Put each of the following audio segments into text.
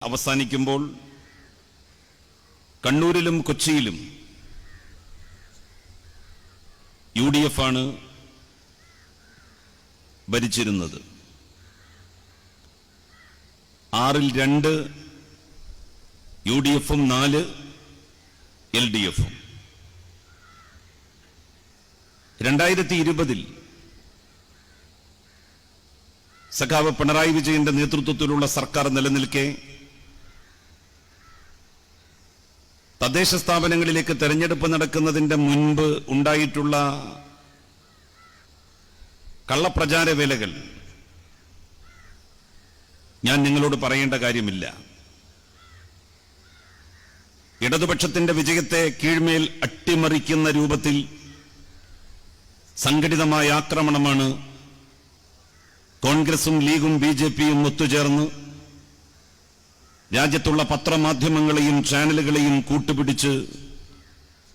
അവസാനിക്കുമ്പോൾ കണ്ണൂരിലും കൊച്ചിയിലും UDF ആണ് ഭരിച്ചിരുന്നത്. 6-ൽ 2 UDF-ഉം 4 LDF-ഉം. 2020-ൽ സഖാവ് പിണറായി വിജയന്റെ നേതൃത്വത്തിലുള്ള സർക്കാർ നിലനിൽക്കെ തദ്ദേശ സ്ഥാപനങ്ങളിലേക്ക് തെരഞ്ഞെടുപ്പ് നടക്കുന്നതിന്റെ മുൻപ് ഉണ്ടായിട്ടുള്ള കള്ളപ്രചാരവേലകൾ ഞാൻ നിങ്ങളോട് പറയേണ്ട കാര്യമില്ല. ഇടതുപക്ഷത്തിന്റെ വിജയത്തെ കീഴ്മേൽ അട്ടിമറിക്കുന്ന രൂപത്തിൽ സംഘടിതമായ ആക്രമണമാണ് കോൺഗ്രസും ലീഗും BJP-യും ഒത്തുചേർന്ന് രാജ്യത്തുള്ള പത്രമാധ്യമങ്ങളെയും ചാനലുകളെയും കൂട്ടുപിടിച്ച്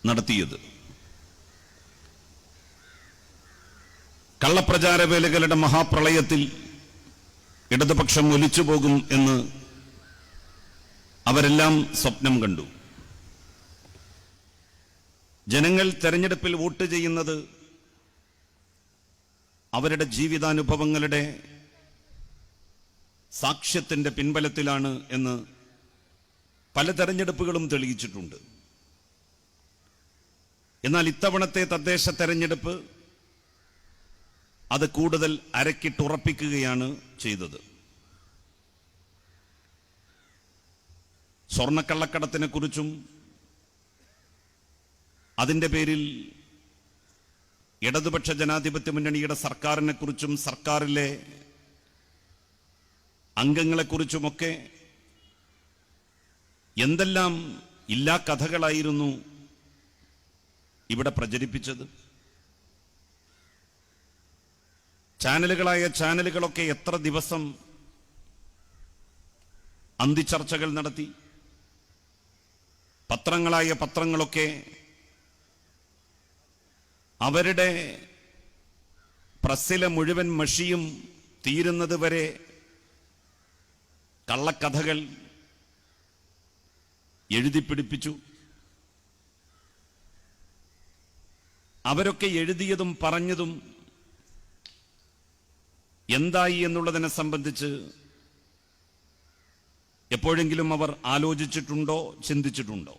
നടത്തിയത്. കള്ളപ്രചാരവേലകളുടെ മഹാപ്രളയത്തിൽ ഇടതുപക്ഷം ഒലിച്ചുപോകും എന്ന് അവരെല്ലാം സ്വപ്നം കണ്ടു. ജനങ്ങൾ തെരഞ്ഞെടുപ്പിൽ വോട്ട് ചെയ്യുന്നത് അവരുടെ ജീവിതാനുഭവങ്ങളുടെ സാക്ഷ്യത്തിന്റെ പിൻബലത്തിലാണ് എന്ന് പല തെരഞ്ഞെടുപ്പുകളും തെളിയിച്ചിട്ടുണ്ട്. എന്നാൽ ഇത്തവണത്തെ തദ്ദേശ തെരഞ്ഞെടുപ്പ് അത് കൂടുതൽ അരക്കിട്ടുറപ്പിക്കുകയാണ് ചെയ്തത്. സ്വർണ്ണക്കള്ളക്കടത്തിനെ കുറിച്ചും അതിന്റെ പേരിൽ ഇടതുപക്ഷ ജനാധിപത്യ മുന്നണിയുടെ സർക്കാരിനെ കുറിച്ചും സർക്കാരിലെ അംഗങ്ങളെക്കുറിച്ചുമൊക്കെ എന്തെല്ലാം ഇല്ലാ കഥകളായിരുന്നു ഇവിടെ പ്രചരിപ്പിച്ചത്. ചാനലുകളൊക്കെ എത്ര ദിവസം അന്തിച്ചർച്ചകൾ നടത്തി. പത്രങ്ങളൊക്കെ അവരുടെ പ്രസ്സിലെ മുഴുവൻ മഷിയും തീരുന്നത് വരെ കള്ളക്കഥകൾ എഴുതിപ്പിടിപ്പിച്ചു. അവരൊക്കെ എഴുതിയതും പറഞ്ഞതും എന്തായി എന്നുള്ളതിനെ സംബന്ധിച്ച് എപ്പോഴെങ്കിലും അവർ ആലോചിച്ചിട്ടുണ്ടോ, ചിന്തിച്ചിട്ടുണ്ടോ?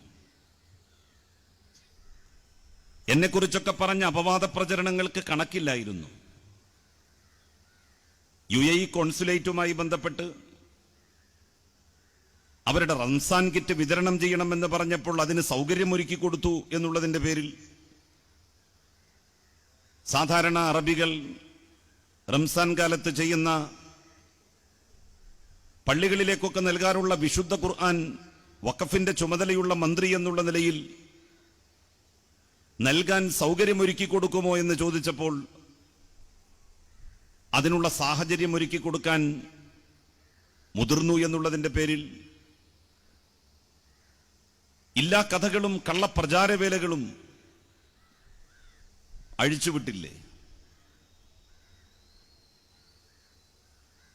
എന്നെക്കുറിച്ചൊക്കെ പറഞ്ഞ അപവാദ പ്രചരണങ്ങൾക്ക് കണക്കില്ലായിരുന്നു. UAE കോൺസുലേറ്റുമായി ബന്ധപ്പെട്ട് അവരുടെ റംസാൻ കിറ്റ് വിതരണം ചെയ്യണമെന്ന് പറഞ്ഞപ്പോൾ അതിന് സൗകര്യമൊരുക്കി കൊടുത്തു എന്നുള്ളതിന്റെ പേരിൽ സാധാരണ അറബികൾ റംസാൻ കാലത്ത് ചെയ്യുന്ന പള്ളികളിലേക്കൊക്കെ നൽകാറുള്ള വിശുദ്ധ ഖുർആൻ വഖഫിന്റെ ചുമതലയുള്ള മന്ത്രി എന്നുള്ള നിലയിൽ നൽകാൻ സൗകര്യമൊരുക്കി കൊടുക്കുമോ എന്ന് ചോദിച്ചപ്പോൾ അതിനുള്ള സാഹചര്യം ഒരുക്കി കൊടുക്കാൻ മുതിർന്നു എന്നുള്ളതിന്റെ പേരിൽ ഇല്ലാ കഥകളും കള്ളപ്രചാരവേലകളും അഴിച്ചുവിട്ടില്ലേ?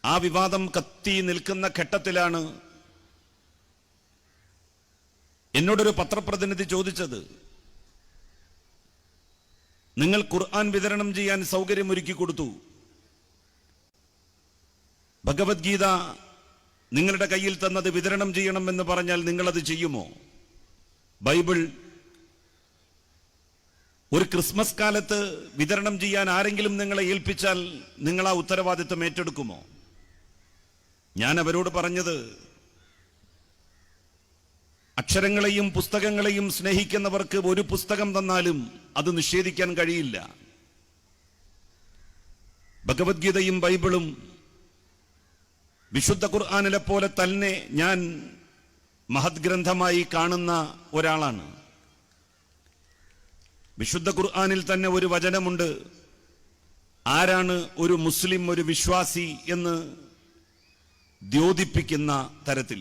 ആ വിവാദം കത്തി നിൽക്കുന്ന ഘട്ടത്തിലാണ് എന്നോടൊരു പത്രപ്രതിനിധി ചോദിച്ചത്, നിങ്ങൾ ഖുർആൻ വിതരണം ചെയ്യാൻ സൗകര്യമൊരുക്കി കൊടുത്തു, ഭഗവത്ഗീത നിങ്ങളുടെ കയ്യിൽ തന്നത് വിതരണം ചെയ്യണമെന്ന് പറഞ്ഞാൽ നിങ്ങളത് ചെയ്യുമോ? ബൈബിൾ ഒരു ക്രിസ്മസ് കാലത്ത് വിതരണം ചെയ്യാൻ ആരെങ്കിലും നിങ്ങളെ ഏൽപ്പിച്ചാൽ നിങ്ങൾ ആ ഉത്തരവാദിത്വം ഏറ്റെടുക്കുമോ? ഞാൻ അവരോട് പറഞ്ഞത്, അക്ഷരങ്ങളെയും പുസ്തകങ്ങളെയും സ്നേഹിക്കുന്നവർക്ക് ഒരു പുസ്തകം തന്നാലും അത് നിഷേധിക്കാൻ കഴിയില്ല. ഭഗവത്ഗീതയും ബൈബിളും വിശുദ്ധ ഖുർആനിലെ പോലെ തന്നെ ഞാൻ മഹത് ഗ്രന്ഥമായി കാണുന്ന ഒരാളാണ്. വിശുദ്ധ ഖുർആനിൽ തന്നെ ഒരു വചനമുണ്ട്, ആരാണ് ഒരു മുസ്ലിം, ഒരു വിശ്വാസി എന്ന് ദ്യോതിപ്പിക്കുന്ന തരത്തിൽ.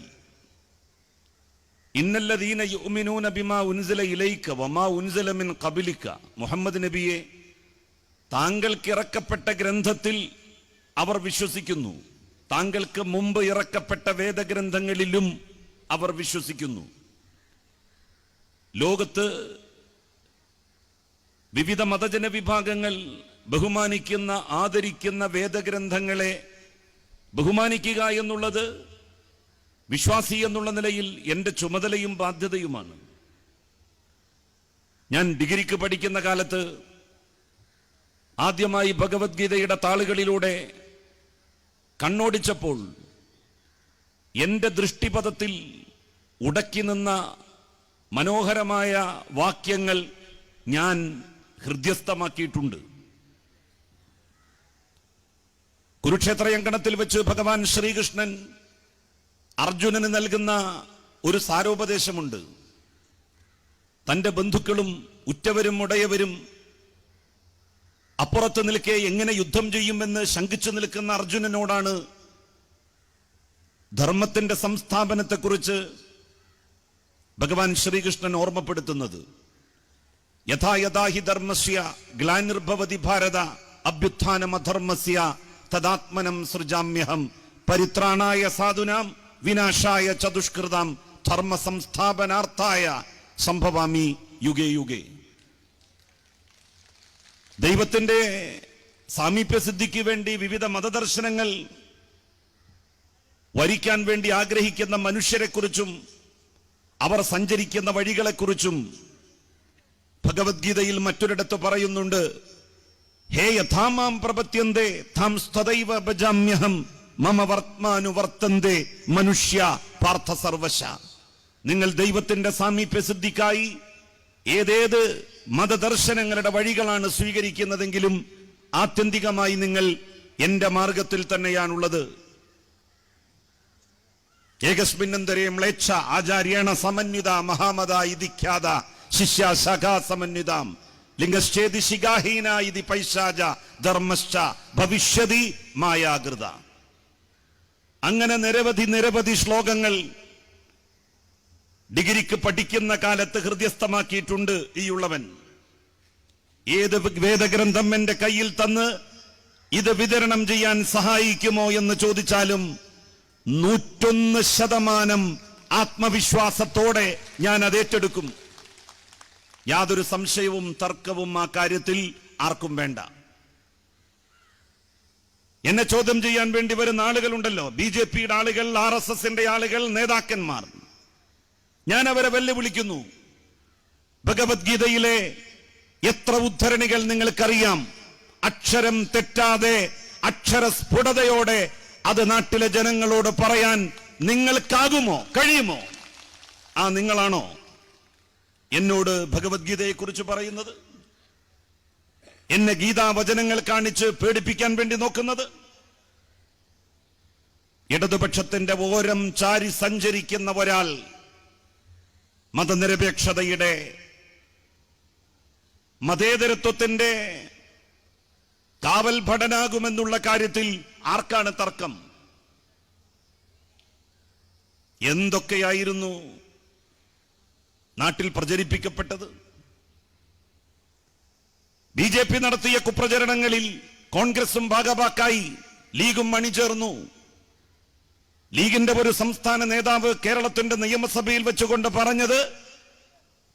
ഇന്നല്ലദീന യുഅ്മിനൂന ബിമാ ഉൻസില ഇലൈക വമാ ഉൻസില മിൻ ഖബലിക, മുഹമ്മദ് നബിയെ താങ്കൾക്ക് ഇറക്കപ്പെട്ട ഗ്രന്ഥത്തിൽ അവർ വിശ്വസിക്കുന്നു, താങ്കൾക്ക് മുമ്പ് ഇറക്കപ്പെട്ട വേദഗ്രന്ഥങ്ങളിലും അവർ വിശ്വസിക്കുന്നു. ലോകത്ത് വിവിധ മതജന വിഭാഗങ്ങൾ ബഹുമാനിക്കുന്ന, ആദരിക്കുന്ന വേദഗ്രന്ഥങ്ങളെ ബഹുമാനിക്കുക എന്നുള്ളത് വിശ്വാസി എന്നുള്ള നിലയിൽ എൻ്റെ ചുമതലയും ബാധ്യതയുമാണ്. ഞാൻ ഡിഗ്രിക്ക് പഠിക്കുന്ന കാലത്ത് ആദ്യമായി ഭഗവത്ഗീതയുടെ താളുകളിലൂടെ കണ്ണോടിച്ചപ്പോൾ എൻ്റെ ദൃഷ്ടിപഥത്തിൽ ഉടക്കി നിന്ന മനോഹരമായ വാക്യങ്ങൾ ഞാൻ ഹൃദ്യസ്ഥമാക്കിയിട്ടുണ്ട്. കുരുക്ഷേത്രയങ്കണത്തിൽ വെച്ച് ഭഗവാൻ ശ്രീകൃഷ്ണൻ അർജുനന് നൽകുന്ന ഒരു സാരോപദേശമുണ്ട്. തന്റെ ബന്ധുക്കളും ഉറ്റവരും ഉടയവരും അപ്പുറത്ത് നിൽക്കെ എങ്ങനെ യുദ്ധം ചെയ്യുമെന്ന് ശങ്കിച്ചു നിൽക്കുന്ന അർജുനനോടാണ് ധർമ്മത്തിന്റെ സംസ്ഥാപനത്തെക്കുറിച്ച് ഭഗവാൻ ശ്രീകൃഷ്ണൻ ഓർമ്മപ്പെടുത്തുന്നത്. യഥാ യഥാ ഹി ധർമ്മസ്യ ഗ്ലാനിർഭവതി ഭാരത അഭ്യുത്ഥാനമധർമ്മസ്യ തദാത്മനം സൃജാമ്യഹം പരിത്രാണായ സാധുനാം വിനാശായ ചതുഷ്കൃതാം ധർമ്മ സംസ്ഥാപനാർത്ഥായ സംഭവാമി യുഗേ യുഗേ. ദൈവത്തിന്റെ സാമീപ്യസിദ്ധിക്ക് വേണ്ടി വിവിധ മതദർശനങ്ങൾ വരിക്കാൻ വേണ്ടി ആഗ്രഹിക്കുന്ന മനുഷ്യരെക്കുറിച്ചും അവർ സഞ്ചരിക്കുന്ന വഴികളെക്കുറിച്ചും ഭഗവത്ഗീതയിൽ മറ്റൊരിടത്ത് പറയുന്നുണ്ട്. ഹേ യഥാമാം പ്രപത്യന്തേ താം സ്തദൈവ ഭജാമ്യഹം മമ വർത്തമാനുവർത്തന്തേ മനുഷ്യ പാർത്ഥ സർവശ. നിങ്ങൾ ദൈവത്തിന്റെ സാമീപ്യസിദ്ധിക്കായി ഏതേത് മതദർശനങ്ങളുടെ വഴികളാണ് സ്വീകരിക്കുന്നതെങ്കിലും ആത്യന്തികമായി നിങ്ങൾ എന്റെ മാർഗത്തിൽ തന്നെയാണുള്ളത്. ഏകസ്മിന്നന്തരേ മ്ലേച്ഛ ആചാര്യേണ സമന്വിത മഹാമത ഇതിഖ്യാത ശിഷ്യ ശാഖാ സമന്വിതാം ലിംഗശ്ചേതി ശിഖാഹീന ഇതി പൈശാച ധർമ്മശ്ച ഭവിഷ്യതി മായാകൃത. അങ്ങനെ നിരവധി ശ്ലോകങ്ങൾ ഡിഗ്രിക്ക് പഠിക്കുന്ന കാലത്ത് ഹൃദ്യസ്ഥമാക്കിയിട്ടുണ്ട് ഈ ഉള്ളവൻ. ഏത് വേദഗ്രന്ഥം എന്റെ കയ്യിൽ തന്ന് ഇത് വിതരണം ചെയ്യാൻ സഹായിക്കുമോ എന്ന് ചോദിച്ചാലും 101% ആത്മവിശ്വാസത്തോടെ ഞാൻ അത് ഏറ്റെടുക്കും. യാതൊരു സംശയവും തർക്കവും ആ കാര്യത്തിൽ ആർക്കും വേണ്ട. എന്നെ ചോദ്യം ചെയ്യാൻ വേണ്ടി വരുന്ന ആളുകളുണ്ടല്ലോ, BJP-യുടെ ആളുകൾ, RSSന്റെ ആളുകൾ, നേതാക്കന്മാർ. ഞാൻ അവരെ വെല്ലുവിളിക്കുന്നു. ഭഗവത്ഗീതയിലെ എത്ര ഉദ്ധരണികൾ നിങ്ങൾക്കറിയാം? അക്ഷരം തെറ്റാതെ അക്ഷരസ്ഫുടതയോടെ അത് നാട്ടിലെ ജനങ്ങളോട് പറയാൻ നിങ്ങൾക്കാകുമോ, കഴിയുമോ? ആ നിങ്ങളാണോ എന്നോട് ഭഗവത്ഗീതയെക്കുറിച്ച് പറയുന്നത്? എന്നെ ഗീതാവചനങ്ങൾ കാണിച്ച് പേടിപ്പിക്കാൻ വേണ്ടി നോക്കുന്നത്? ഇടതുപക്ഷത്തിന്റെ ഓരം ചാരി സഞ്ചരിക്കുന്ന ഒരാൾ മതനിരപേക്ഷതയുടെ, മതേതരത്വത്തിന്റെ കാവൽ ഭടനാകുമെന്നുള്ള കാര്യത്തിൽ ആർക്കാണ് തർക്കം? എന്തൊക്കെയായിരുന്നു നാട്ടിൽ പ്രചരിപ്പിക്കപ്പെട്ടത്? BJP നടത്തിയ കുപ്രചരണങ്ങളിൽ കോൺഗ്രസും ഭാഗഭാക്കായി ലീഗും അണിചേർന്നു. ലീഗിന്റെ ഒരു സംസ്ഥാന നേതാവ് കേരളത്തിന്റെ നിയമസഭയിൽ വെച്ചുകൊണ്ട് പറഞ്ഞത്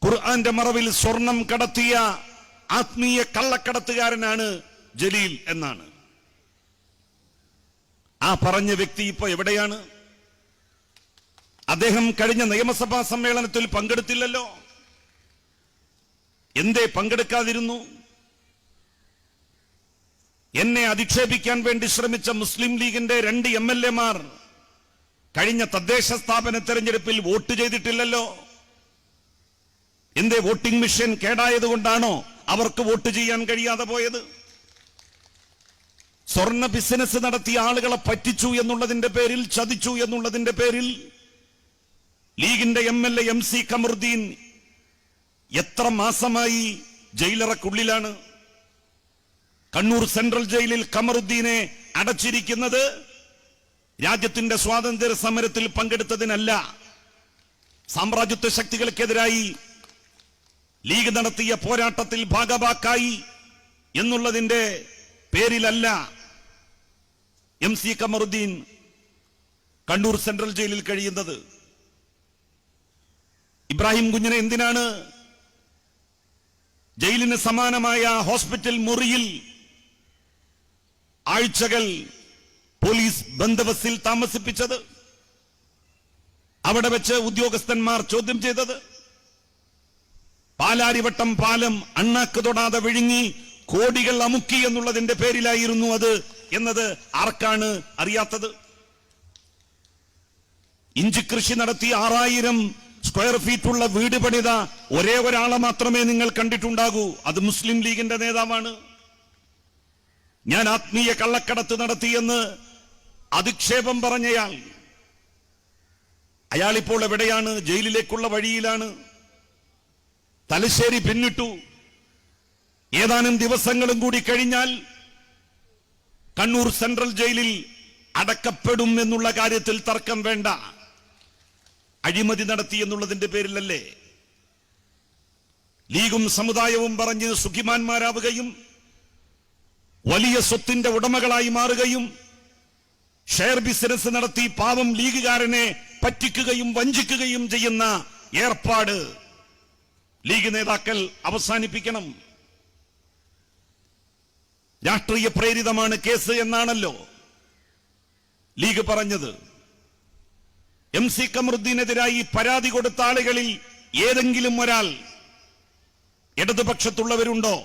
ഖുർആന്റെ മറവിൽ സ്വർണം കടത്തിയ ആത്മീയ കള്ളക്കടത്തുകാരനാണ് ജലീൽ എന്നാണ്. ആ പറഞ്ഞ വ്യക്തി ഇപ്പോ എവിടെയാണ്? അദ്ദേഹം കഴിഞ്ഞ നിയമസഭാ സമ്മേളനത്തിൽ പങ്കെടുത്തില്ലല്ലോ. എന്തേ പങ്കെടുക്കാതിരുന്നു? എന്നെ അധിക്ഷേപിക്കാൻ വേണ്ടി ശ്രമിച്ച മുസ്ലിം ലീഗിന്റെ 2 MLA-മാർ കഴിഞ്ഞ തദ്ദേശ സ്ഥാപന തെരഞ്ഞെടുപ്പിൽ വോട്ട് ചെയ്തിട്ടില്ലല്ലോ. എന്തേ? വോട്ടിംഗ് മെഷീൻ കേടായതുകൊണ്ടാണോ അവർക്ക് വോട്ട് ചെയ്യാൻ കഴിയാതെ പോയത്? സ്വർണ്ണ ബിസിനസ് നടത്തിയ ആളുകളെ പറ്റിച്ചു എന്നുള്ളതിന്റെ പേരിൽ, ചതിച്ചു എന്നുള്ളതിന്റെ പേരിൽ ലീഗിന്റെ MLA MC ഖമറുദ്ദീൻ എത്ര മാസമായി ജയിലറക്കുള്ളിലാണ്? കണ്ണൂർ സെൻട്രൽ ജയിലിൽ ഖമറുദ്ദീനെ അടച്ചിരിക്കുന്നത് രാജ്യത്തിന്റെ സ്വാതന്ത്ര്യ സമരത്തിൽ പങ്കെടുത്തതിനല്ല, സാമ്രാജ്യത്വ ശക്തികൾക്കെതിരായി ലീഗ് നടത്തിയ പോരാട്ടത്തിൽ ഭാഗഭാക്കായി എന്നുള്ളതിന്റെ പേരിലല്ല MC ഖമറുദ്ദീൻ കണ്ണൂർ സെൻട്രൽ ജയിലിൽ കഴിയുന്നത്. ഇബ്രാഹിം കുഞ്ഞിനെ എന്തിനാണ് ജയിലിന് സമാനമായ ഹോസ്പിറ്റൽ മുറിയിൽ ആഴ്ചകൾ പോലീസ് ബന്ദോബസ്തിൽ താമസിപ്പിച്ചത്? അവിടെ വെച്ച് ഉദ്യോഗസ്ഥന്മാർ ചോദ്യം ചെയ്തത്? പാലാരിവട്ടം പാലം അണ്ണാക്ക് തൊടാതെ വിഴുങ്ങി കോടികൾ അമുക്കി എന്നുള്ളതിന്റെ പേരിലായിരുന്നു അത് എന്നത് ആർക്കാണ് അറിയാത്തത്? ഇഞ്ചി കൃഷി നടത്തി 6000 സ്ക്വയർ ഫീറ്റുള്ള വീട് പണിത ഒരേ ഒരാളെ മാത്രമേ നിങ്ങൾ കണ്ടിട്ടുണ്ടാകൂ. അത് മുസ്ലിം ലീഗിന്റെ നേതാവാണ്. ഞാൻ ആത്മീയ കള്ളക്കടത്ത് നടത്തിയെന്ന് അധിക്ഷേപം പറഞ്ഞയാൾ, അയാളിപ്പോൾ എവിടെയാണ്? ജയിലിലേക്കുള്ള വഴിയിലാണ്. തലശ്ശേരി പിന്നിട്ടു. ഏതാനും ദിവസങ്ങളും കൂടി കഴിഞ്ഞാൽ കണ്ണൂർ സെൻട്രൽ ജയിലിൽ അടക്കപ്പെടും എന്നുള്ള കാര്യത്തിൽ തർക്കം വേണ്ട. അഴിമതി നടത്തി എന്നുള്ളതിന്റെ പേരിലല്ലേ ലീഗും സമുദായവും പറഞ്ഞ് സുഖിമാന്മാരാവുകയും വലിയ സ്വത്തിന്റെ ഉടമകളായി മാറുകയും ഷെയർ ബിസിനസ് നടത്തി പാവം ലീഗുകാരനെ പറ്റിക്കുകയും വഞ്ചിക്കുകയും ചെയ്യുന്ന ഏർപ്പാട് ലീഗ് നേതാക്കൾ അവസാനിപ്പിക്കണം. രാഷ്ട്രീയ പ്രേരിതമാണ് കേസ് എന്നാണല്ലോ ലീഗ് പറഞ്ഞത്. MC കമറുദ്ദീനെതിരായി പരാതി കൊടുത്ത ആളുകളിൽ ഏതെങ്കിലും ഒരാൾ ഇടതുപക്ഷത്തുള്ളവരുണ്ടോ?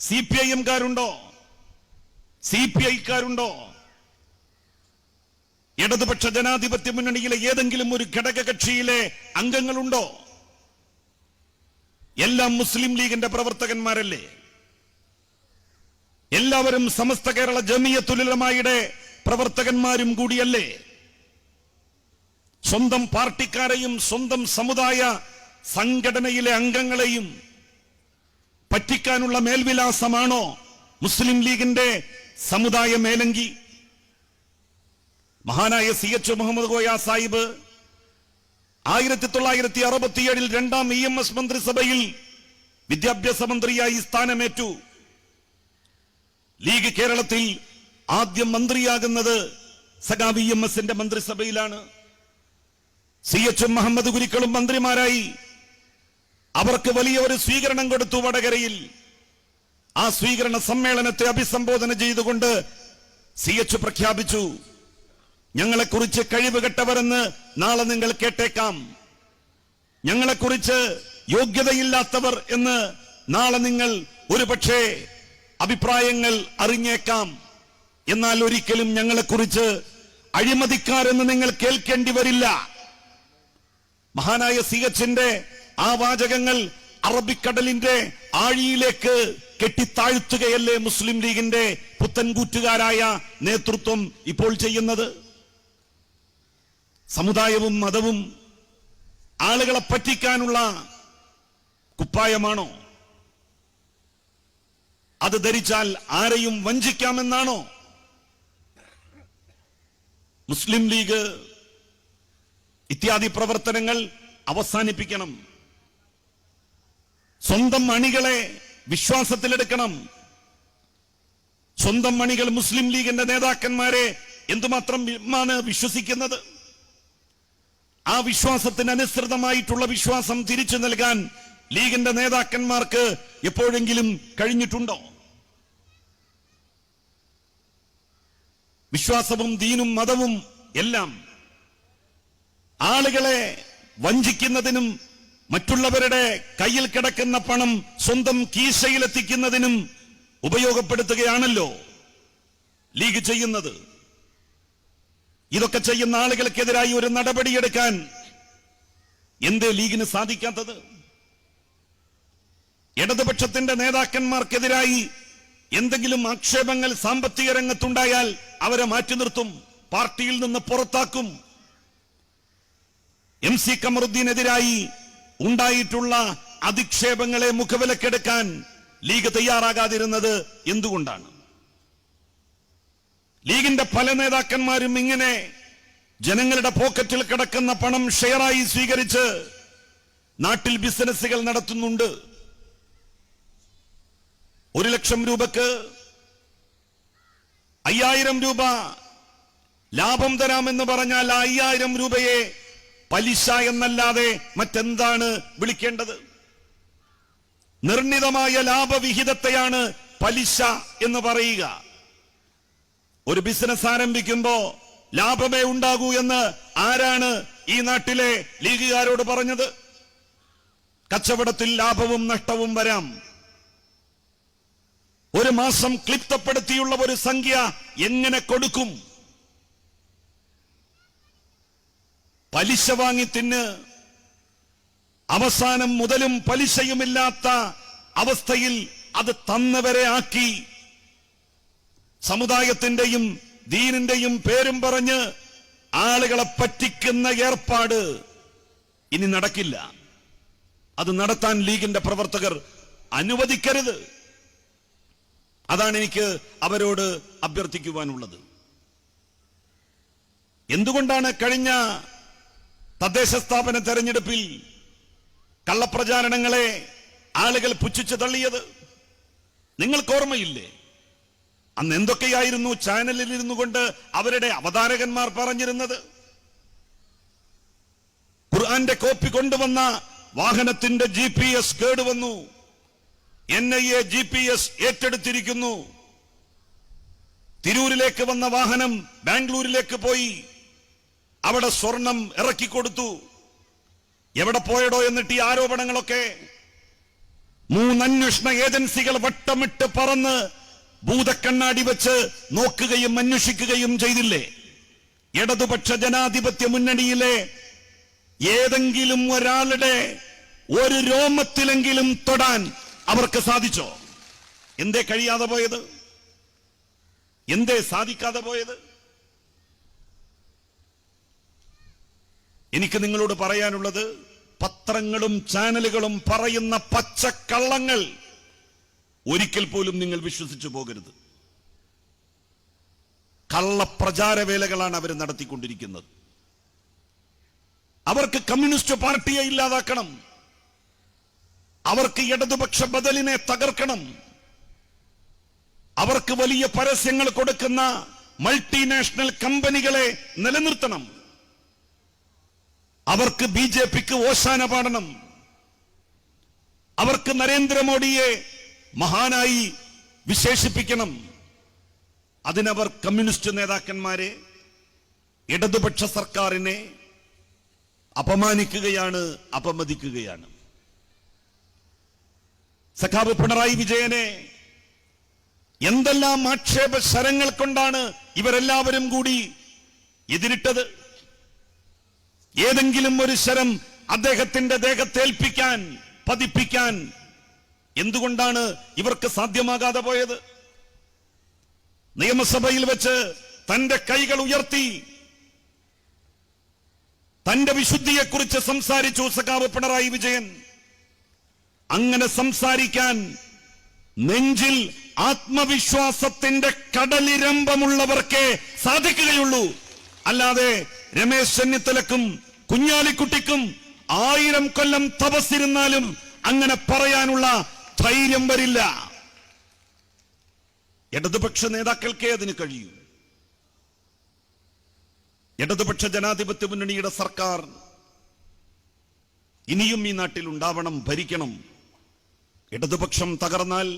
CPIM-കാരുണ്ടോ? CPI-ക്കാരുണ്ടോ? ഇടതുപക്ഷ ജനാധിപത്യ മുന്നണിയിലെ ഏതെങ്കിലും ഒരു ഘടകകക്ഷിയിലെ അംഗങ്ങളുണ്ടോ? എല്ലാം മുസ്ലിം ലീഗിന്റെ പ്രവർത്തകന്മാരല്ലേ? എല്ലാവരും സമസ്ത കേരള ജമിയത്തുൽ ഉലമായുടെ പ്രവർത്തകന്മാരും കൂടിയല്ലേ? സ്വന്തം പാർട്ടിക്കാരെയും സ്വന്തം സമുദായ സംഘടനയിലെ അംഗങ്ങളെയും പറ്റിക്കാനുള്ള മേൽവിലാസമാണോ മുസ്ലിം ലീഗിന്റെ സമുദായ മേലങ്കി? മഹാനായ CH മുഹമ്മദ് കോയ സാഹിബ് 1967 രണ്ടാം EMS മന്ത്രിസഭയിൽ വിദ്യാഭ്യാസ മന്ത്രിയായി സ്ഥാനമേറ്റു. ലീഗ് കേരളത്തിൽ ആദ്യം മന്ത്രിയാകുന്നത് സഖാവ് EMS-ന്റെ മന്ത്രിസഭയിലാണ്. CH മുഹമ്മദ് കുരിക്കളും മന്ത്രിമാരായി. അവർക്ക് വലിയ ഒരു സ്വീകരണം കൊടുത്തു വടകരയിൽ. ആ സ്വീകരണ സമ്മേളനത്തെ അഭിസംബോധന ചെയ്തുകൊണ്ട് CH പ്രഖ്യാപിച്ചു, ഞങ്ങളെക്കുറിച്ച് കഴിവുകെട്ടവരെന്ന് നാളെ നിങ്ങൾ കേട്ടേക്കാം, ഞങ്ങളെക്കുറിച്ച് യോഗ്യതയില്ലാത്തവർ എന്ന് നാളെ നിങ്ങൾ ഒരുപക്ഷെ അഭിപ്രായങ്ങൾ അറിഞ്ഞേക്കാം, എന്നാൽ ഒരിക്കലും ഞങ്ങളെക്കുറിച്ച് അഴിമതിക്കാരെന്ന് നിങ്ങൾ കേൾക്കേണ്ടി വരില്ല. മഹാനായ CH-ന്റെ ആ വാചകങ്ങൾ അറബിക്കടലിന്റെ ആഴിയിലേക്ക് കെട്ടിത്താഴ്ത്തുകയല്ലേ മുസ്ലിം ലീഗിന്റെ പുത്തൻകൂറ്റുകാരായ നേതൃത്വം ഇപ്പോൾ ചെയ്യുന്നത്? സമുദായവും മതവും ആളുകളെ പറ്റിക്കാനുള്ള കുപ്പായമാണോ? അത് ധരിച്ചാൽ ആരെയും വഞ്ചിക്കാമെന്നാണോ? മുസ്ലിം ലീഗ് ഇത്യാദി പ്രവർത്തനങ്ങൾ അവസാനിപ്പിക്കണം. സ്വന്തം അണികളെ വിശ്വാസത്തിലെടുക്കണം. സ്വന്തം അണികൾ മുസ്ലിം ലീഗിന്റെ നേതാക്കന്മാരെ എന്തുമാത്രമാണ് വിശ്വസിക്കുന്നത്? ആ വിശ്വാസത്തിനനുസൃതമായിട്ടുള്ള വിശ്വാസം തിരിച്ചു നൽകാൻ ലീഗിന്റെ നേതാക്കന്മാർക്ക് എപ്പോഴെങ്കിലും കഴിഞ്ഞിട്ടുണ്ടോ? വിശ്വാസവും ദീനും മതവും എല്ലാം ആളുകളെ വഞ്ചിക്കുന്നതിനും മറ്റുള്ളവരുടെ കയ്യിൽ കിടക്കുന്ന പണം സ്വന്തം കീശയിലെത്തിക്കുന്നതിനും ഉപയോഗപ്പെടുത്തുകയാണല്ലോ ലീഗ് ചെയ്യുന്നത്. ഇതൊക്കെ ചെയ്യുന്ന ആളുകൾക്കെതിരായി ഒരു നടപടിയെടുക്കാൻ എന്തേ ലീഗിന് സാധിക്കാത്തത്? ഇടതുപക്ഷത്തിന്റെ നേതാക്കന്മാർക്കെതിരായി എന്തെങ്കിലും ആക്ഷേപങ്ങൾ സാമ്പത്തിക രംഗത്തുണ്ടായാൽ അവരെ മാറ്റി നിർത്തും, പാർട്ടിയിൽ നിന്ന് പുറത്താക്കും. MC കമറുദ്ദീനെതിരായി ഉണ്ടായിട്ടുള്ള അധിക്ഷേപങ്ങളെ മുഖവിലക്കെടുക്കാൻ ലീഗ് തയ്യാറാകാതിരുന്നത് എന്തുകൊണ്ടാണ്? ലീഗിന്റെ പല നേതാക്കന്മാരും ഇങ്ങനെ ജനങ്ങളുടെ പോക്കറ്റിൽ കിടക്കുന്ന പണം ഷെയറായി സ്വീകരിച്ച് നാട്ടിൽ ബിസിനസ്സുകൾ നടത്തുന്നുണ്ട്. 1 ലക്ഷം രൂപക്ക് 5000 രൂപ ലാഭം തരാമെന്ന് പറഞ്ഞാൽ 5000 രൂപയെ പലിശ എന്നല്ലാതെ മറ്റെന്താണ് വിളിക്കേണ്ടത്? നിർണിതമായ ലാഭവിഹിതത്തെയാണ് പലിശ എന്ന് പറയുക. ഒരു ബിസിനസ് ആരംഭിക്കുമ്പോ ലാഭമേ ഉണ്ടാകൂ എന്ന് ആരാണ് ഈ നാട്ടിലെ ലീഗുകാരോട് പറഞ്ഞത്? കച്ചവടത്തിൽ ലാഭവും നഷ്ടവും വരാം. ഒരു മാസം ക്ലിപ്തപ്പെടുത്തിയുള്ള ഒരു സംഖ്യ എങ്ങനെ കൊടുക്കും? പലിശ വാങ്ങി തിന്ന് അവസാനം മുതലും പലിശയുമില്ലാത്ത അവസ്ഥയിൽ അത് തന്നവരെ ആക്കി സമുദായത്തിന്റെയും ദീനിന്റെയും പേരും പറഞ്ഞ് ആളുകളെ പറ്റിക്കുന്ന ഏർപ്പാട് ഇനി നടക്കില്ല. അത് നടത്താൻ ലീഗിന്റെ പ്രവർത്തകർ അനുവദിക്കരുത്. അതാണ് എനിക്ക് അവരോട് അഭ്യർത്ഥിക്കുവാനുള്ളത്. എന്തുകൊണ്ടാണ് കഴിഞ്ഞ തദ്ദേശ സ്ഥാപന തെരഞ്ഞെടുപ്പിൽ കള്ളപ്രചാരണങ്ങളെ ആളുകൾ പുച്ഛിച്ചു തള്ളിയത്? നിങ്ങൾക്ക് ഓർമ്മയില്ലേ? അന്ന് എന്തൊക്കെയായിരുന്നു ചാനലിൽ ഇരുന്നു കൊണ്ട് അവരുടെ അവതാരകന്മാർ പറഞ്ഞിരുന്നത്? ഖുർആന്റെ കോപ്പി കൊണ്ടുവന്ന വാഹനത്തിന്റെ GPS കേടുവന്നു, NIA GPS ഏറ്റെടുത്തിരിക്കുന്നു. തിരൂരിലേക്ക് വന്ന വാഹനം ബാംഗ്ലൂരിലേക്ക് പോയി, അവിടെ സ്വർണം ഇറക്കിക്കൊടുത്തു. എവിടെ പോയടോ എന്നിട്ട് ഈ ആരോപണങ്ങളൊക്കെ? 3 അന്വേഷണ ഏജൻസികൾ വട്ടമിട്ട് പറന്ന് ഭൂതക്കണ്ണാടി വെച്ച് നോക്കുകയും അന്വേഷിക്കുകയും ചെയ്തില്ലേ? ഇടതുപക്ഷ ജനാധിപത്യ മുന്നണിയിലെ ഏതെങ്കിലും ഒരാളുടെ ഒരു രോമത്തിലെങ്കിലും തൊടാൻ അവർക്ക് സാധിച്ചോ? എന്തേ കഴിയാതെ പോയത്? എന്തേ സാധിക്കാതെ പോയത്? എനിക്ക് നിങ്ങളോട് പറയാനുള്ളത്, പത്രങ്ങളും ചാനലുകളും പറയുന്ന പച്ചക്കള്ളങ്ങൾ ഒരിക്കൽ പോലും നിങ്ങൾ വിശ്വസിച്ചു പോകരുത്. കള്ളപ്രചാരവേലകളാണ് അവർ നടത്തിക്കൊണ്ടിരിക്കുന്നത്. അവർക്ക് കമ്മ്യൂണിസ്റ്റ് പാർട്ടിയെ ഇല്ലാതാക്കണം, അവർക്ക് ഇടതുപക്ഷ ബദലിനെ തകർക്കണം, അവർക്ക് വലിയ പരസ്യങ്ങൾ കൊടുക്കുന്ന മൾട്ടിനാഷണൽ കമ്പനികളെ നിലനിർത്തണം, അവർക്ക് BJPക്ക് ഓശാന പാടണം, അവർക്ക് നരേന്ദ്രമോദിയെ മഹാനായി വിശേഷിപ്പിക്കണം. അതിനവർ കമ്മ്യൂണിസ്റ്റ് നേതാക്കന്മാരെ, ഇടതുപക്ഷ സർക്കാരിനെ അപമാനിക്കുകയാണ്, അപമതിക്കുകയാണ്. സഖാവ് പിണറായി വിജയനെ എന്തെല്ലാം ആക്ഷേപ ശരങ്ങൾ കൊണ്ടാണ് ഇവരെല്ലാവരും കൂടി എതിരിട്ടത്. ഏതെങ്കിലും ഒരു ശരം അദ്ദേഹത്തിന്റെ ദേഹത്തേൽപ്പിക്കാൻ, പതിപ്പിക്കാൻ എന്തുകൊണ്ടാണ് ഇവർക്ക് സാധ്യമാകാതെ പോയത്? നിയമസഭയിൽ വെച്ച് തന്റെ കൈകൾ ഉയർത്തി തന്റെ വിശുദ്ധിയെക്കുറിച്ച് സംസാരിച്ചു സഖാവ് പിണറായി വിജയൻ. അങ്ങനെ സംസാരിക്കാൻ നെഞ്ചിൽ ആത്മവിശ്വാസത്തിന്റെ കടലിരമ്പമുള്ളവർക്കേ സാധിക്കുകയുള്ളൂ. അല്ലാതെ രമേശ് ചെന്നിത്തലക്കും കുഞ്ഞാലിക്കുട്ടിക്കും 1000 കൊല്ലം തപസ്സിരുന്നാലും അങ്ങനെ പറയാനുള്ള ധൈര്യം വരില്ല. ഇടതുപക്ഷ നേതാക്കൾക്കേ അതിന് കഴിയൂ. ഇടതുപക്ഷ ജനാധിപത്യ മുന്നണിയുടെ സർക്കാർ ഇനിയും ഈ നാട്ടിൽ ഉണ്ടാവണം, ഭരിക്കണം. ഇടതുപക്ഷം തകർന്നാൽ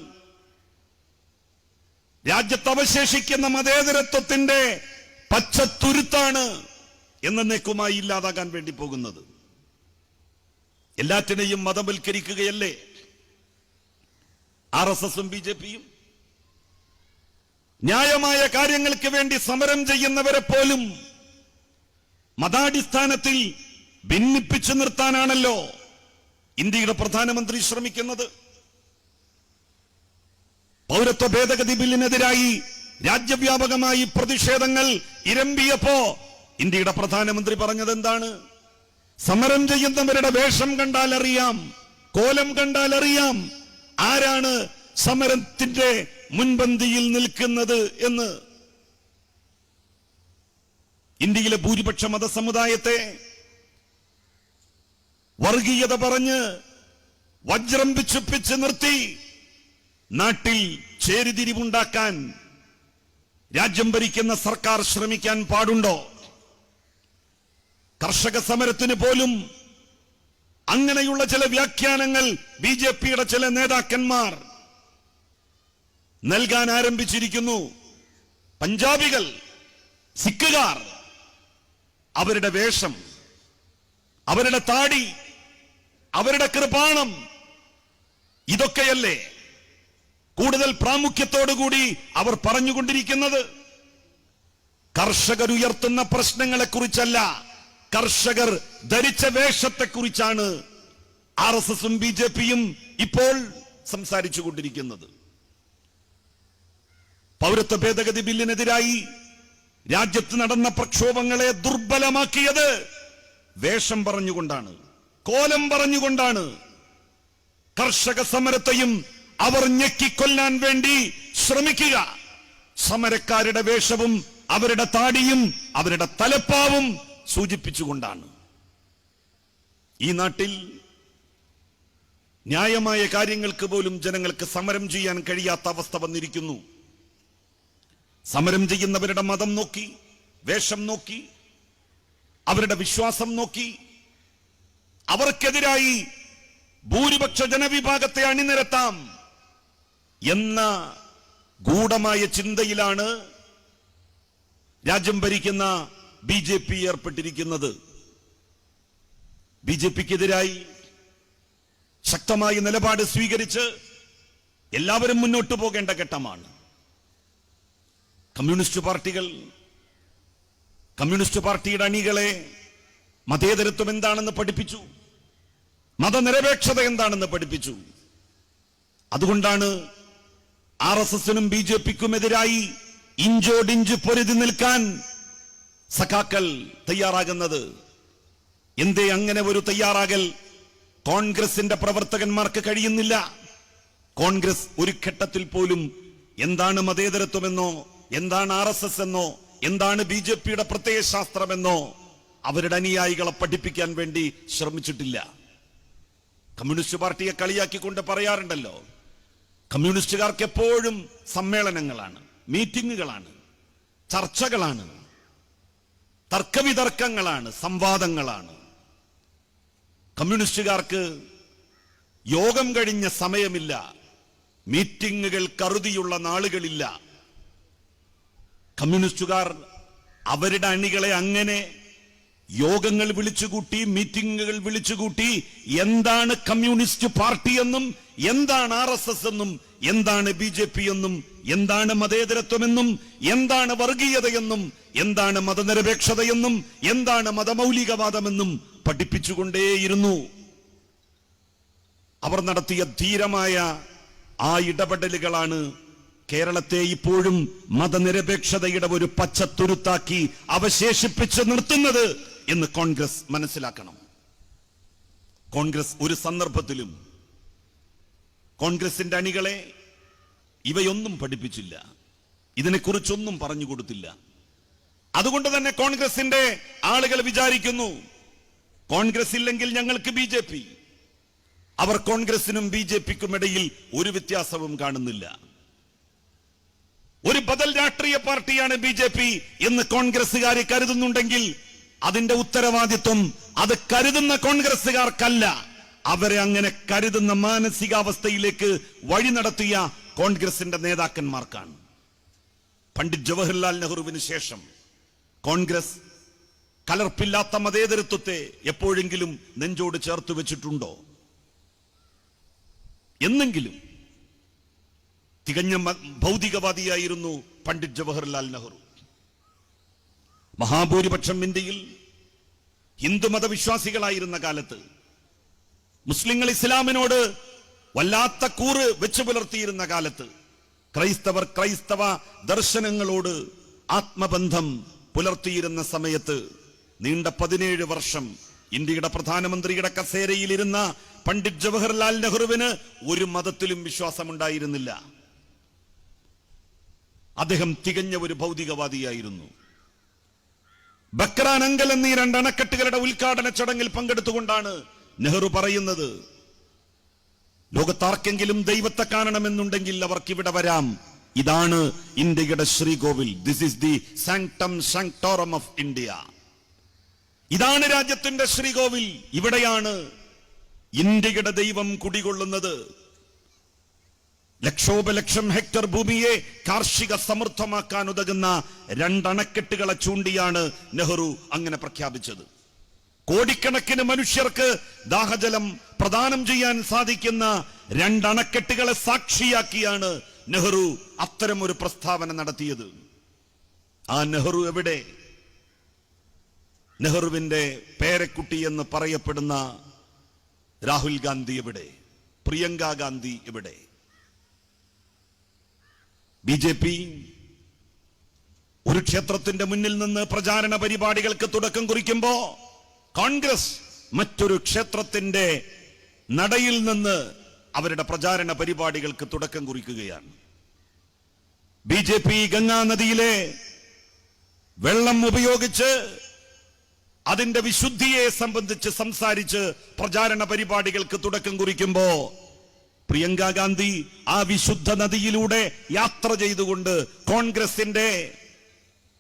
രാജ്യത്ത് അവശേഷിക്കുന്ന മതേതരത്വത്തിന്റെ പച്ചത്തുരുത്താണ് എന്നേക്കുമായി ഇല്ലാതാകാൻ വേണ്ടി പോകുന്നത്. എല്ലാറ്റിനെയും മതവൽക്കരിക്കുകയല്ലേ RSSും BJPയും? ന്യായമായ കാര്യങ്ങൾക്ക് വേണ്ടി സമരം ചെയ്യുന്നവരെ പോലും മതാടിസ്ഥാനത്തിൽ ഭിന്നിപ്പിച്ചു നിർത്താനാണല്ലോ ഇന്ത്യയുടെ പ്രധാനമന്ത്രി ശ്രമിക്കുന്നത്. പൗരത്വ ഭേദഗതി ബില്ലിനെതിരായി രാജ്യവ്യാപകമായി പ്രതിഷേധങ്ങൾ ഇരമ്പിയപ്പോ ഇന്ത്യയുടെ പ്രധാനമന്ത്രി പറഞ്ഞത് എന്താണ്? സമരം ചെയ്യുന്നവരുടെ വേഷം കണ്ടാൽ അറിയാം, കോലം കണ്ടാൽ അറിയാം ആരാണ് സമരത്തിന്റെ മുൻപന്തിയിൽ നിൽക്കുന്നത് എന്ന്. ഇന്ത്യയിലെ ഭൂരിപക്ഷ മതസമുദായത്തെ വർഗീയത പറഞ്ഞ് വജ്രം പിച്ചുപ്പിച്ച് നിർത്തി നാട്ടിൽ ചേരിതിരിവുണ്ടാക്കാൻ രാജ്യം ഭരിക്കുന്ന സർക്കാർ ശ്രമിക്കാൻ പാടുണ്ടോ? കർഷക സമരത്തിന് പോലും അങ്ങനെയുള്ള ചില വ്യാഖ്യാനങ്ങൾ ബിജെപിയുടെ ചില നേതാക്കന്മാർ നൽകാൻ ആരംഭിച്ചിരിക്കുന്നു. പഞ്ചാബികൾ, സിഖുകാർ, അവരുടെ വേഷം, അവരുടെ താടി, അവരുടെ കൃപാണം, ഇതൊക്കെയല്ലേ കൂടുതൽ പ്രാമുഖ്യത്തോടുകൂടി അവർ പറഞ്ഞുകൊണ്ടിരിക്കുന്നത്? കർഷകർ ഉയർത്തുന്ന പ്രശ്നങ്ങളെക്കുറിച്ചല്ല, കർഷകർ ധരിച്ച വേഷത്തെക്കുറിച്ചാണ് RSSും BJPയും ഇപ്പോൾ സംസാരിച്ചു കൊണ്ടിരിക്കുന്നത്. പൗരത്വ ഭേദഗതി ബില്ലിനെതിരായി രാജ്യത്ത് നടന്ന പ്രക്ഷോഭങ്ങളെ ദുർബലമാക്കിയത് വേഷം പറഞ്ഞുകൊണ്ടാണ്, കോലം പറഞ്ഞുകൊണ്ടാണ്. കർഷക സമരത്തെയും അവർ ഞെക്കിക്കൊല്ലാൻ വേണ്ടി ശ്രമിക്കുക സമരക്കാരുടെ വേഷവും അവരുടെ താടിയും അവരുടെ തലപ്പാവും സൂചിപ്പിച്ചുകൊണ്ടാണ്. ഈ നാട്ടിൽ ന്യായമായ കാര്യങ്ങൾക്ക് പോലും ജനങ്ങൾക്ക് സമരം ചെയ്യാൻ കഴിയാത്ത അവസ്ഥ വന്നിരിക്കുന്നു. സമരം ചെയ്യുന്നവരുടെ മതം നോക്കി, വേഷം നോക്കി, അവരുടെ വിശ്വാസം നോക്കി, അവർക്കെതിരായി ഭൂരിപക്ഷ ജനവിഭാഗത്തെ അണിനിരത്താം എന്ന ഗൂഢമായ ചിന്തയിലാണ് രാജ്യം ഭരിക്കുന്ന BJP ഏർപ്പെട്ടിരിക്കുന്നത്. BJPക്കെതിരായി ശക്തമായ നിലപാട് സ്വീകരിച്ച് എല്ലാവരും മുന്നോട്ടു പോകേണ്ട ഘട്ടമാണ്. കമ്മ്യൂണിസ്റ്റ് പാർട്ടികൾ, കമ്മ്യൂണിസ്റ്റ് പാർട്ടിയുടെ അണികളെ മതേതരത്വം എന്താണെന്ന് പഠിപ്പിച്ചു, മതനിരപേക്ഷത എന്താണെന്ന് പഠിപ്പിച്ചു. അതുകൊണ്ടാണ് RSSനും BJPക്കുമെതിരായി ഇഞ്ചോടിഞ്ച് പൊരുതി നിൽക്കാൻ സഖാക്കൾ തയ്യാറാകുന്നത്. എന്തേ അങ്ങനെ ഒരു തയ്യാറാകൽ കോൺഗ്രസിന്റെ പ്രവർത്തകന്മാർക്ക് കഴിയുന്നില്ല? കോൺഗ്രസ് ഒരു ഘട്ടത്തിൽ പോലും എന്താണ് മതേതരത്വമെന്നോ, എന്താണ് RSS എന്നോ, എന്താണ് BJPയുടെ പ്രത്യയശാസ്ത്രമെന്നോ അവരുടെ അനുയായികളെ പഠിപ്പിക്കാൻ വേണ്ടി ശ്രമിച്ചിട്ടില്ല. കമ്മ്യൂണിസ്റ്റ് പാർട്ടിയെ കളിയാക്കിക്കൊണ്ട് പറയാറുണ്ടല്ലോ, കമ്മ്യൂണിസ്റ്റുകാർക്ക് എപ്പോഴും സമ്മേളനങ്ങളാണ്, മീറ്റിങ്ങുകളാണ്, ചർച്ചകളാണ്, തർക്കവിതർക്കങ്ങളാണ്, സംവാദങ്ങളാണ്. കമ്മ്യൂണിസ്റ്റുകാർക്ക് യോഗം കഴിഞ്ഞ സമയമില്ല, മീറ്റിങ്ങുകൾ കരുതിയുള്ള നാളുകളില്ല. കമ്മ്യൂണിസ്റ്റുകാർ അവരുടെ അണികളെ അങ്ങനെ യോഗങ്ങൾ വിളിച്ചുകൂട്ടി, മീറ്റിങ്ങുകൾ വിളിച്ചുകൂട്ടി എന്താണ് കമ്മ്യൂണിസ്റ്റ് പാർട്ടി എന്നും, എന്താണ് RSS എന്നും, എന്താണ് BJP എന്നും, എന്താണ് മതേതരത്വമെന്നും, എന്താണ് വർഗീയതയെന്നും, എന്താണ് മതനിരപേക്ഷതയെന്നും, എന്താണ് മതമൗലികവാദമെന്നും പഠിപ്പിച്ചുകൊണ്ടേയിരുന്നു. അവർ നടത്തിയ ധീരമായ ആ ഇടപെടലുകളാണ് കേരളത്തെ ഇപ്പോഴും മതനിരപേക്ഷതയുടെ ഒരു പച്ചത്തുരുത്താക്കി അവശേഷിപ്പിച്ച് നിർത്തുന്നത് എന്ന് കോൺഗ്രസ് മനസ്സിലാക്കണം. കോൺഗ്രസ് ഒരു സന്ദർഭത്തിലും കോൺഗ്രസിന്റെ അണികളെ ഇവയൊന്നും പഠിപ്പിച്ചില്ല, ഇതിനെക്കുറിച്ചൊന്നും പറഞ്ഞു കൊടുത്തില്ല. അതുകൊണ്ട് തന്നെ കോൺഗ്രസിന്റെ ആളുകൾ വിചാരിക്കുന്നു, കോൺഗ്രസ് ഇല്ലെങ്കിൽ ഞങ്ങൾക്ക് BJP. അവർ കോൺഗ്രസിനും BJPക്കും ഇടയിൽ ഒരു വ്യത്യാസവും കാണുന്നില്ല. ഒരു ബദൽ രാഷ്ട്രീയ പാർട്ടിയാണ് BJP എന്ന് കോൺഗ്രസുകാരെ കരുതുന്നുണ്ടെങ്കിൽ അതിന്റെ ഉത്തരവാദിത്വം അത് കരുതുന്ന കോൺഗ്രസുകാർക്കല്ല, അവരെ അങ്ങനെ കരുതുന്ന മാനസികാവസ്ഥയിലേക്ക് വഴി നടത്തിയ കോൺഗ്രസിന്റെ നേതാക്കന്മാർക്കാണ്. പണ്ഡിറ്റ് ജവഹർലാൽ നെഹ്റുവിന് ശേഷം കോൺഗ്രസ് കലർപ്പില്ലാത്ത മതേതരത്വത്തെ എപ്പോഴെങ്കിലും നെഞ്ചോട് ചേർത്ത് വെച്ചിട്ടുണ്ടോ? എന്നെങ്കിലും? തികഞ്ഞ ഭൗതികവാദിയായിരുന്നു പണ്ഡിറ്റ് ജവഹർലാൽ നെഹ്റു. മഹാഭൂരിപക്ഷം ഇന്ത്യയിൽ ഹിന്ദുമത വിശ്വാസികളായിരുന്ന കാലത്ത് മുസ്ലിങ്ങൾ ഇസ്ലാമിനോട് വല്ലാത്ത കൂറ് വെച്ചു പുലർത്തിയിരുന്ന കാലത്ത് ക്രൈസ്തവർ ക്രൈസ്തവ ദർശനങ്ങളോട് ആത്മബന്ധം പുലർത്തിയിരുന്ന സമയത്ത് നീണ്ട 17 വർഷം ഇന്ത്യയുടെ പ്രധാനമന്ത്രിയുടെ കസേരയിലിരുന്ന പണ്ഡിറ്റ് ജവഹർലാൽ നെഹ്റുവിന് ഒരു മതത്തിലും വിശ്വാസമുണ്ടായിരുന്നില്ല. അദ്ദേഹം തികഞ്ഞ ഒരു ഭൗതികവാദിയായിരുന്നു. ബക്രാൻ അങ്കൽ എന്നീ 2 അണക്കെട്ടുകളുടെ ഉദ്ഘാടന ചടങ്ങിൽ പങ്കെടുത്തുകൊണ്ടാണ് നെഹ്റു പറയുന്നത്, ലോകത്താർക്കെങ്കിലും ദൈവത്തെ കാണണമെന്നുണ്ടെങ്കിൽ അവർക്ക് ഇവിടെ വരാം, ഇതാണ് ഇന്ത്യയുടെ ശ്രീകോവിൽ. This is the sanctum sanctorum of India. ഇതാണ് രാജ്യത്തിന്റെ ശ്രീകോവിൽ. ഇവിടെയാണ് ഇന്ത്യയുടെ ദൈവം കുടികൊള്ളുന്നത്. ലക്ഷോപലക്ഷം ഹെക്ടർ ഭൂമിയെ കാർഷിക സമൃദ്ധമാക്കാൻ ഉതകുന്ന 2 അണക്കെട്ടുകളെ ചൂണ്ടിയാണ് നെഹ്റു അങ്ങനെ പ്രഖ്യാപിച്ചത്. കോടിക്കണക്കിന് മനുഷ്യർക്ക് ദാഹജലം പ്രദാനം ചെയ്യാൻ സാധിക്കുന്ന 2 അണക്കെട്ടുകളെ സാക്ഷിയാക്കിയാണ് നെഹ്റു അത്തരം ഒരു പ്രസ്താവന നടത്തിയത്. ആ നെഹ്റു എവിടെ? നെഹ്റുവിന്റെ പേരക്കുട്ടി എന്ന് പറയപ്പെടുന്ന രാഹുൽ ഗാന്ധി എവിടെ? പ്രിയങ്ക ഗാന്ധി എവിടെ? BJP ഒരു ക്ഷേത്രത്തിന്റെ മുന്നിൽ നിന്ന് പ്രചാരണ പരിപാടികൾക്ക് തുടക്കം കുറിക്കുമ്പോ കോൺഗ്രസ് മറ്റൊരു ക്ഷേത്രത്തിന്റെ നടയിൽ നിന്ന് അവരുടെ പ്രചാരണ പരിപാടികൾക്ക് തുടക്കം കുറിക്കുകയാണ്. BJP ഗംഗാ നദിയിലെ വെള്ളം ഉപയോഗിച്ച് അതിന്റെ വിശുദ്ധിയെ സംബന്ധിച്ച് സംസാരിച്ച് പ്രചാരണ പരിപാടികൾക്ക് തുടക്കം കുറിക്കുമ്പോ പ്രിയങ്ക ഗാന്ധി ആ വിശുദ്ധ നദിയിലൂടെ യാത്ര ചെയ്തുകൊണ്ട് കോൺഗ്രസിന്റെ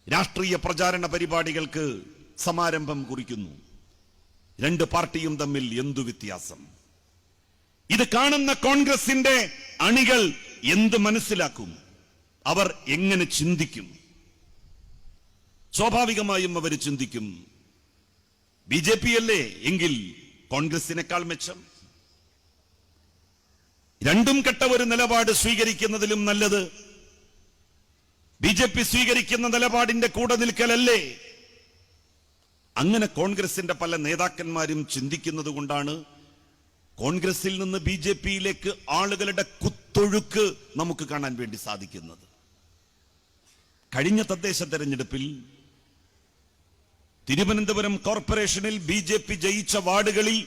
രാഷ്ട്രീയ പ്രചാരണ പരിപാടികൾക്ക് സമാരംഭം കുറിക്കുന്നു. 2 പാർട്ടിയും തമ്മിൽ എന്തു വ്യത്യാസം? ഇത് കാണുന്ന കോൺഗ്രസിന്റെ അണികൾ എന്ത് മനസ്സിലാക്കും? അവർ എങ്ങനെ ചിന്തിക്കും? സ്വാഭാവികമായും അവർ ചിന്തിക്കും, BJP അല്ലേ എങ്കിൽ കോൺഗ്രസിനേക്കാൾ മെച്ചം. രണ്ടും കെട്ട ഒരു നിലപാട് സ്വീകരിക്കുന്നതിലും നല്ലത് BJP സ്വീകരിക്കുന്ന നിലപാടിന്റെ കൂടെ നിൽക്കലല്ലേ? അങ്ങനെ കോൺഗ്രസിന്റെ പല നേതാക്കന്മാരും ചിന്തിക്കുന്നത് കൊണ്ടാണ് കോൺഗ്രസിൽ നിന്ന് BJPയിലേക്ക് ആളുകളുടെ കുത്തൊഴുക്ക് നമുക്ക് കാണാൻ വേണ്ടി സാധിക്കുന്നത്. കഴിഞ്ഞ തദ്ദേശ തെരഞ്ഞെടുപ്പിൽ തിരുവനന്തപുരം കോർപ്പറേഷനിൽ BJP ജയിച്ച വാർഡുകളിൽ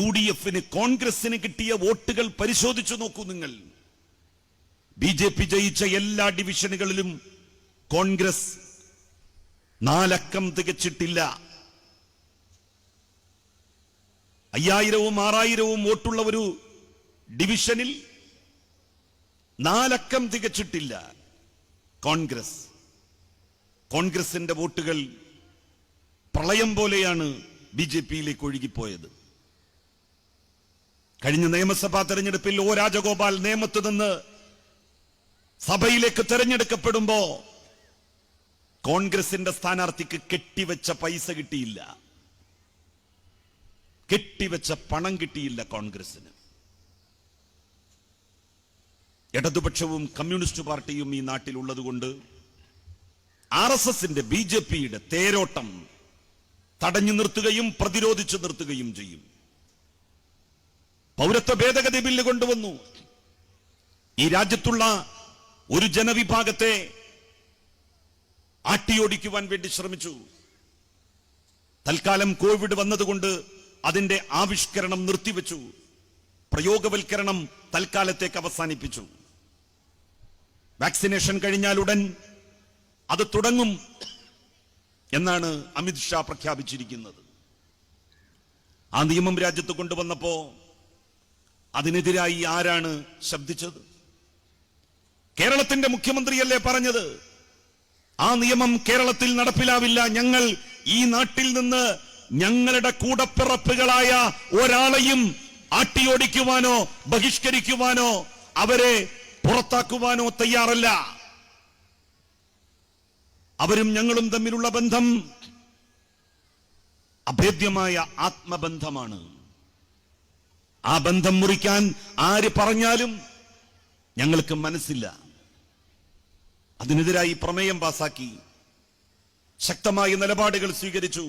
UDFന് കോൺഗ്രസിന് കിട്ടിയ വോട്ടുകൾ പരിശോധിച്ചു നോക്കൂ നിങ്ങൾ. BJP ജയിച്ച എല്ലാ ഡിവിഷനുകളിലും കോൺഗ്രസ് 4 അക്കം തികച്ചിട്ടില്ല. 5000-ഉം 6000-ഉം വോട്ടുള്ള ഒരു ഡിവിഷനിൽ 4 അക്കം തികച്ചിട്ടില്ല കോൺഗ്രസിന്റെ വോട്ടുകൾ പ്രളയം പോലെയാണ് BJPയിലേക്ക് ഒഴുകിപ്പോയത്. കഴിഞ്ഞ നിയമസഭാ തെരഞ്ഞെടുപ്പിൽ O രാജഗോപാൽ നേമത്ത് നിന്ന് സഭയിലേക്ക് തെരഞ്ഞെടുക്കപ്പെടുമ്പോ കോൺഗ്രസിന്റെ സ്ഥാനാർത്ഥിക്ക് കെട്ടിവെച്ച പൈസ കിട്ടിയില്ല, കെട്ടിവെച്ച പണം കിട്ടിയില്ല കോൺഗ്രസിന്. ഇടതുപക്ഷവും കമ്മ്യൂണിസ്റ്റ് പാർട്ടിയും ഈ നാട്ടിൽ ഉള്ളതുകൊണ്ട് RSSന്റെ BJPയുടെ തേരോട്ടം തടഞ്ഞു നിർത്തുകയും പ്രതിരോധിച്ചു നിർത്തുകയും ചെയ്യും. പൗരത്വ ഭേദഗതി ബില്ല് കൊണ്ടുവന്നു. ഈ രാജ്യത്തുള്ള ഒരു ജനവിഭാഗത്തെ ആട്ടിയോടിക്കുവാൻ വേണ്ടി ശ്രമിച്ചു. തൽക്കാലം കോവിഡ് വന്നതുകൊണ്ട് അതിന്റെ ആവിഷ്കരണം നിർത്തിവെച്ചു. പ്രയോഗവൽക്കരണം തൽക്കാലത്തേക്ക് അവസാനിപ്പിച്ചു. വാക്സിനേഷൻ കഴിഞ്ഞാലുടൻ അത് തുടങ്ങും എന്നാണ് അമിത് ഷാ പ്രഖ്യാപിച്ചിരിക്കുന്നത്. ആ നിയമം രാജ്യത്ത് കൊണ്ടുവന്നപ്പോ അതിനെതിരായി ആരാണ് ശബ്ദിച്ചത്? കേരളത്തിന്റെ മുഖ്യമന്ത്രിയല്ലേ പറഞ്ഞത് ആ നിയമം കേരളത്തിൽ നടപ്പിലാവില്ല, ഞങ്ങൾ ഈ നാട്ടിൽ നിന്ന് ഞങ്ങളുടെ കൂടപ്പിറപ്പുകളായ ഒരാളെയും ആട്ടിയോടിക്കുവാനോ ബഹിഷ്കരിക്കുവാനോ അവരെ പുറത്താക്കുവാനോ തയ്യാറല്ല. അവരും ഞങ്ങളും തമ്മിലുള്ള ബന്ധം അഭേദ്യമായ ആത്മബന്ധമാണ്. ആ ബന്ധം മുറിക്കാൻ ആര് പറഞ്ഞാലും ഞങ്ങൾക്ക് മനസ്സില്ല. അതിനെതിരായി പ്രമേയം പാസാക്കി, ശക്തമായ നിലപാടുകൾ സ്വീകരിച്ചു.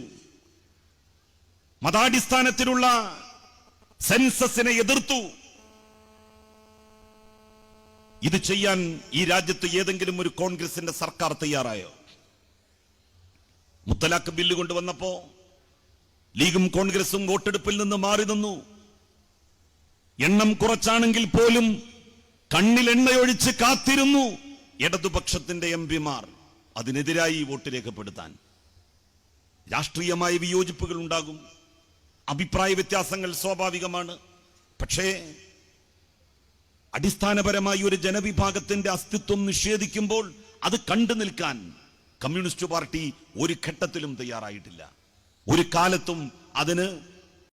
മതാടിസ്ഥാനത്തിലുള്ള സെൻസസിനെ എതിർത്തു. ഇത് ചെയ്യാൻ ഈ രാജ്യത്ത് ഏതെങ്കിലും ഒരു കോൺഗ്രസിന്റെ സർക്കാർ തയ്യാറായോ? മുത്തലാഖ് ബില്ല് കൊണ്ടുവന്നപ്പോ ലീഗും കോൺഗ്രസും വോട്ടെടുപ്പിൽ നിന്ന് മാറി നിന്നു. എണ്ണം കുറച്ചാണെങ്കിൽ പോലും കണ്ണിൽ എണ്ണയൊഴിച്ച് കാത്തിരുന്നു ഇടതുപക്ഷത്തിന്റെ MP-മാർ അതിനെതിരായി വോട്ട് രേഖപ്പെടുത്താൻ. രാഷ്ട്രീയമായ വിയോജിപ്പുകൾ ഉണ്ടാകും, അഭിപ്രായ വ്യത്യാസങ്ങൾ സ്വാഭാവികമാണ്. പക്ഷേ അടിസ്ഥാനപരമായി ഒരു ജനവിഭാഗത്തിന്റെ അസ്തിത്വം നിഷേധിക്കുമ്പോൾ അത് കണ്ടു നിൽക്കാൻ കമ്മ്യൂണിസ്റ്റ് പാർട്ടി ഒരു ഘട്ടത്തിലും തയ്യാറായിട്ടില്ല. ഒരു കാലത്തും അതിന്